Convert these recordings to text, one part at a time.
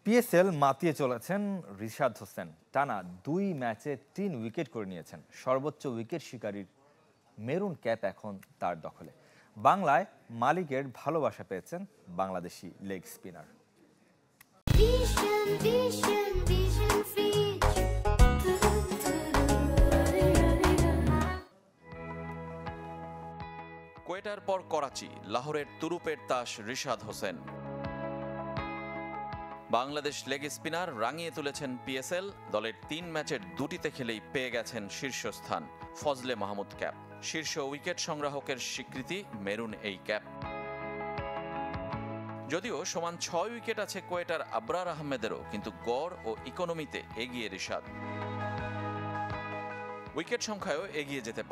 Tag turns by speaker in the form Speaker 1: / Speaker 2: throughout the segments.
Speaker 1: PSL মাতিয়ে চলেছেন রিশাদ হোসেন। টানা ২ ম্যাচে ৩ উইকেট করে নিয়েছেন। সর্বোচ্চ উইকেট শিকারীর মেরুন ক্যাপ এখন তার দখলে। বাংলায় মালিকের ভালোবাসা পেয়েছেন বাংলাদেশি লেগ স্পিনার।
Speaker 2: কোয়েটার পর করাচি, লাহোরের তুরুপের তাস রিশাদ হোসেন। বাংলাদেশ লেগ স্পিনার রাঙিয়ে তুলেছেন পিএসএল। দলের ৩ ম্যাচের ২টিতে খেলেই পেয়ে গেছেন শীর্ষস্থান, ফজলে মাহমুদ ক্যাপ। শীর্ষ উইকেট সংগ্রাহকের স্বীকৃতি মেরুন এই ক্যাপ। যদিও সমান ৬ উইকেট আছে কোয়েটার আবরার আহমেদেরও, কিন্তু গড় ও ইকোনমিতে এগিয়ে রিশাদ। উইকেট সংখ্যায়ও এগিয়ে যেতে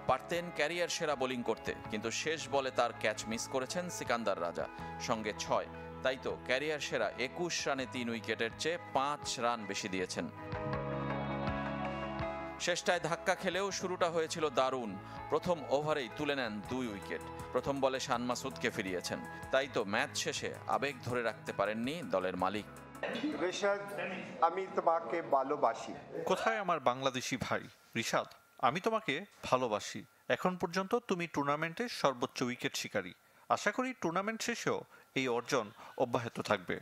Speaker 2: পারতেন ক্যারিয়ার সেরা বোলিং করতে, কিন্তু শেষ বলে তার ক্যাচ মিস করেছেন সিকান্দার রাজা, সঙ্গে ৬। তাই তো ক্যারিয়ার সেরা ২১ রানে ৩ উইকেটের চেয়ে ৫ রান বেশি দিয়েছেন। শেষটায় ধাক্কা খেলেও শুরুটা হয়েছিল দারুণ। প্রথম ওভারেই তুলে নেন ২ উইকেট। প্রথম বলে শান মাসুদকে ফিরিয়েছেন। তাই তো ম্যাচ শেষে আবেগ ধরে রাখতে পারেননি দলের মালিক।
Speaker 3: রিশাদ, আমি তোমাকে ভালোবাসি।
Speaker 4: কোথায় আমার বাংলাদেশি ভাই রিশাদ? আমি তোমাকে ভালোবাসি। এখন পর্যন্ত তুমি টুর্নামেন্টের সর্বোচ্চ উইকেট শিকারী। আশা করি টুর্নামেন্ট শেষেও এই অর্জন অব্যাহত থাকবে।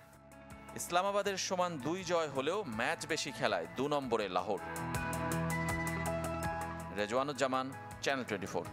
Speaker 2: ইসলামাবাদের সমান ২ জয় হলেও ম্যাচ বেশি খেলায় ২ নম্বরে লাহোর। রেজওয়ানুজ্জামান, চ্যানেল 24।